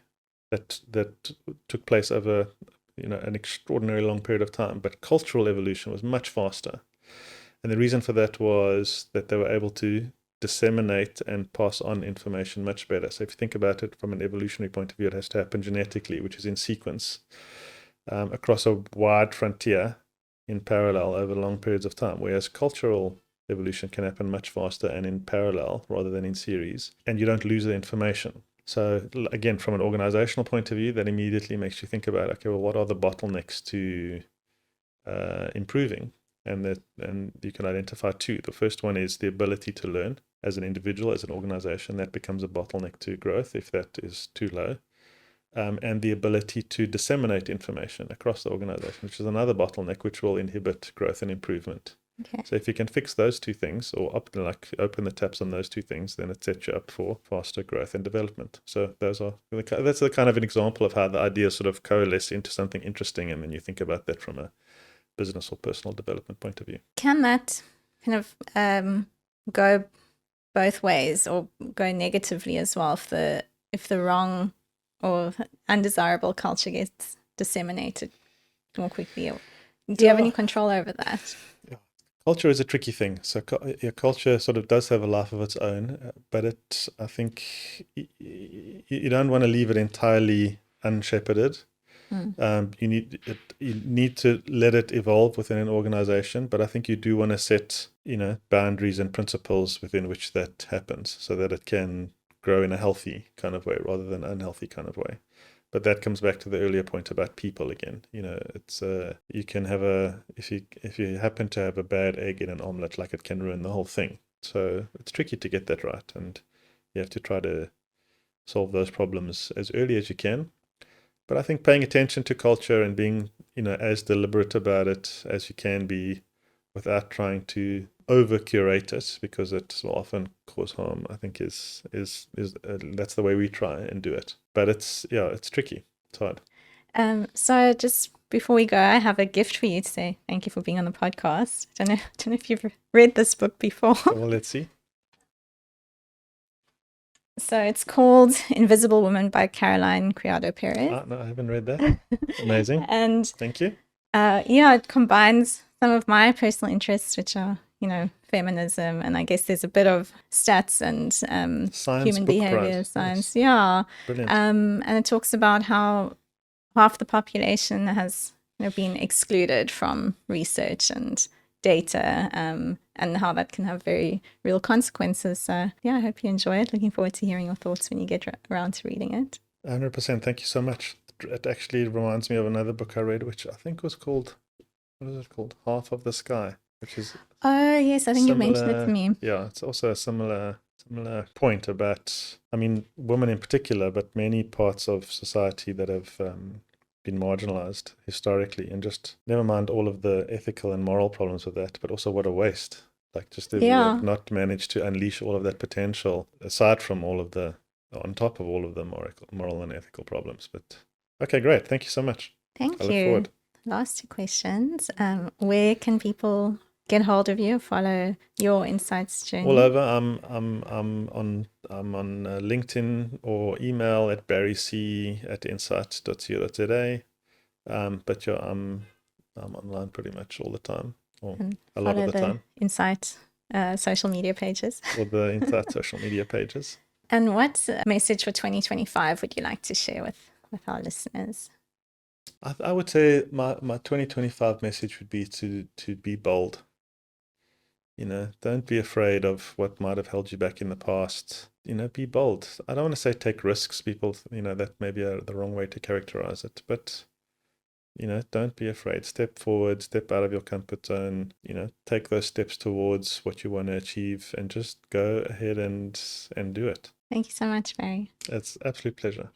that took place over an extraordinary long period of time, but cultural evolution was much faster. And the reason for that was that they were able to disseminate and pass on information much better. So if you think about it from an evolutionary point of view, it has to happen genetically, which is in sequence, across a wide frontier in parallel over long periods of time, whereas cultural evolution can happen much faster and in parallel rather than in series, and you don't lose the information. So again, from an organizational point of view, that immediately makes you think about, okay, well, what are the bottlenecks to improving? And you can identify two. The first one is the ability to learn as an individual, as an organization. That becomes a bottleneck to growth if that is too low. And the ability to disseminate information across the organization, which is another bottleneck, which will inhibit growth and improvement. Okay. So if you can fix those two things, or open the taps on those two things, then it sets you up for faster growth and development. So that's the kind of an example of how the ideas sort of coalesce into something interesting, and then you think about that from a business or personal development point of view. Can that kind of go both ways, or go negatively as well, if the wrong or undesirable culture gets disseminated more quickly? Do you have any control over that? Yeah. Culture is a tricky thing. So culture sort of does have a life of its own, but I think you don't want to leave it entirely unshepherded. You need to let it evolve within an organization, but I think you do want to set boundaries and principles within which that happens, so that it can grow in a healthy kind of way rather than unhealthy kind of way. But that comes back to the earlier point about people again. It's you can have if you happen to have a bad egg in an omelette, like, it can ruin the whole thing. So it's tricky to get that right, and you have to try to solve those problems as early as you can. But I think paying attention to culture and being as deliberate about it as you can be, without trying to over curate it, because it will often cause harm, I think is that's the way we try and do it. But it's tricky. It's hard. So just before we go, I have a gift for you to say thank you for being on the podcast. I don't know if you've read this book before. Well, let's see. So it's called Invisible Woman by Caroline Criado Perez. No, I haven't read that. Amazing. And thank you. It combines some of my personal interests, which are feminism, and I guess there's a bit of stats and Science human book behavior prize. science. Yes. Yeah. Brilliant. And it talks about how half the population has been excluded from research and data, and how that can have very real consequences. So yeah, I hope you enjoy it. Looking forward to hearing your thoughts when you get around to reading it. 100%. Thank you so much. It actually reminds me of another book I read, which I think was called, what is it called? Half of the Sky, which is Oh yes, I think you've mentioned it to similar. me. Yeah, it's also a similar point about, I mean, women in particular, but many parts of society that have been marginalized historically, and just never mind all of the ethical and moral problems with that, but also what a waste. Like, just that we Yeah. have not managed to unleash all of that potential, aside from all of the, on top of all of the moral and ethical problems. But okay, great. Thank you so much. I Thank look you. forward. Last two questions. Where can people get hold of you, follow your insights journey? All over. I'm on LinkedIn or email at barryc@insight.co.za. But yeah, I'm online pretty much all the time, or And a lot of follow the the time, Insight social media pages. or the Insight social media pages. And what message for 2025 would you like to share with our listeners? I would say my 2025 message would be to be bold. Don't be afraid of what might have held you back in the past. Be bold. I don't want to say take risks. People, that may be the wrong way to characterize it, but don't be afraid. Step forward, step out of your comfort zone, take those steps towards what you want to achieve, and just go ahead and do it. Thank you so much, Barry. It's an absolute pleasure.